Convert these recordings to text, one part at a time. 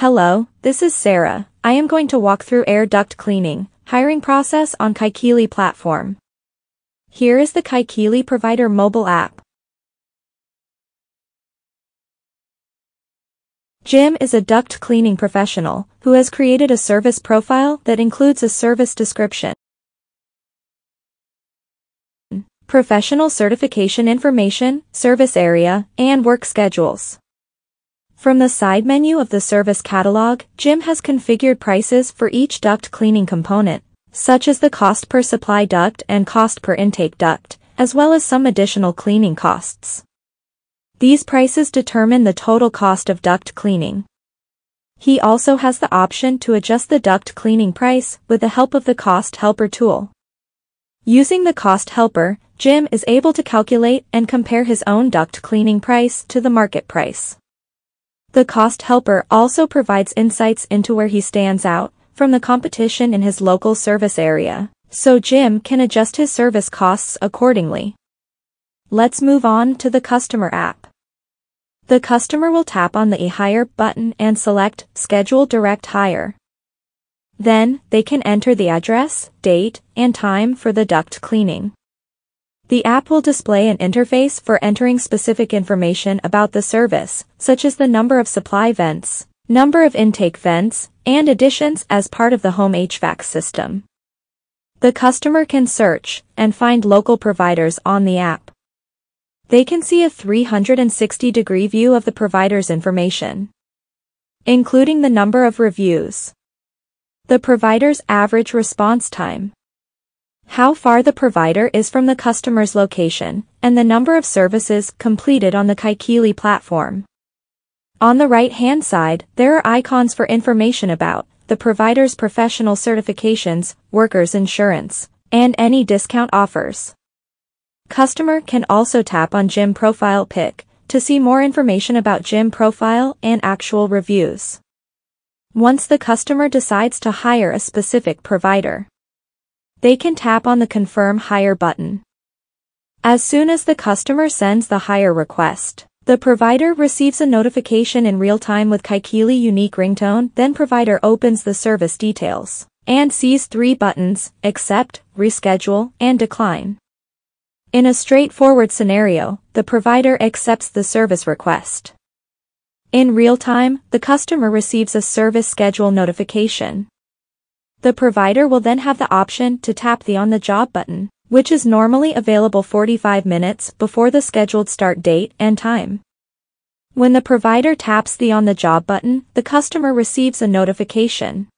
Hello, this is Sarah. I am going to walk through air duct cleaning, hiring process on Kaikili platform. Here is the Kaikili Provider mobile app. Jim is a duct cleaning professional who has created a service profile that includes a service description, professional certification information, service area, and work schedules. From the side menu of the service catalog, Jim has configured prices for each duct cleaning component, such as the cost per supply duct and cost per intake duct, as well as some additional cleaning costs. These prices determine the total cost of duct cleaning. He also has the option to adjust the duct cleaning price with the help of the Cost Helper tool. Using the Cost Helper, Jim is able to calculate and compare his own duct cleaning price to the market price. The Cost Helper also provides insights into where he stands out from the competition in his local service area, so Jim can adjust his service costs accordingly. Let's move on to the customer app. The customer will tap on the e-hire button and select Schedule Direct Hire. Then, they can enter the address, date, and time for the duct cleaning. The app will display an interface for entering specific information about the service, such as the number of supply vents, number of intake vents, and additions as part of the home HVAC system. The customer can search and find local providers on the app. They can see a 360-degree view of the provider's information, including the number of reviews, the provider's average response time, how far the provider is from the customer's location, and the number of services completed on the Kaikili platform. On the right-hand side, there are icons for information about the provider's professional certifications, workers' insurance, and any discount offers. Customer can also tap on Jim Profile Pick to see more information about Jim Profile and actual reviews. Once the customer decides to hire a specific provider, they can tap on the Confirm Hire button. As soon as the customer sends the hire request, the provider receives a notification in real time with Kaikili unique ringtone. Then provider opens the service details and sees 3 buttons: Accept, Reschedule, and Decline. In a straightforward scenario, the provider accepts the service request. In real time, the customer receives a service schedule notification. The provider will then have the option to tap the On the Job button, which is normally available 45 minutes before the scheduled start date and time. When the provider taps the On the Job button, the customer receives a notification.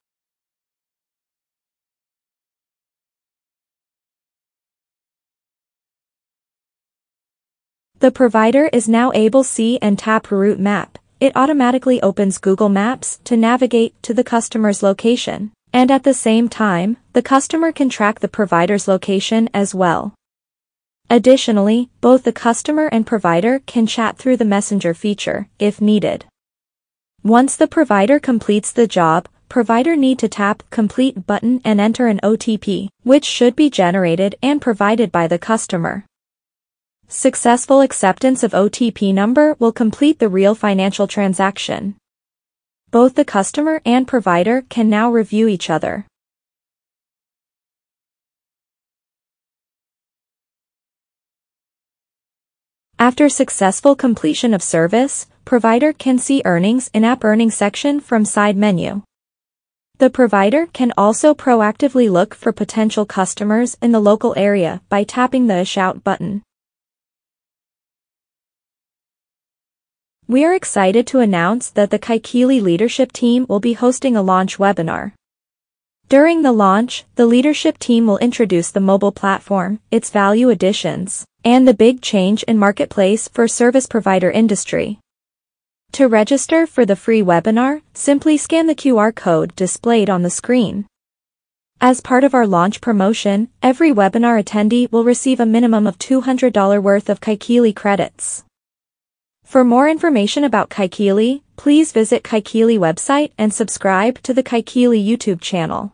The provider is now able to see and tap route map. It automatically opens Google Maps to navigate to the customer's location. And at the same time, the customer can track the provider's location as well. Additionally, both the customer and provider can chat through the messenger feature, if needed. Once the provider completes the job, provider need to tap Complete button and enter an OTP, which should be generated and provided by the customer. Successful acceptance of OTP number will complete the real financial transaction. Both the customer and provider can now review each other. After successful completion of service, provider can see earnings in app earnings section from side menu. The provider can also proactively look for potential customers in the local area by tapping the Shout button. We are excited to announce that the Kaikili leadership team will be hosting a launch webinar. During the launch, the leadership team will introduce the mobile platform, its value additions, and the big change in marketplace for service provider industry. To register for the free webinar, simply scan the QR code displayed on the screen. As part of our launch promotion, every webinar attendee will receive a minimum of $200 worth of Kaikili credits. For more information about Kaikili, please visit Kaikili website and subscribe to the Kaikili YouTube channel.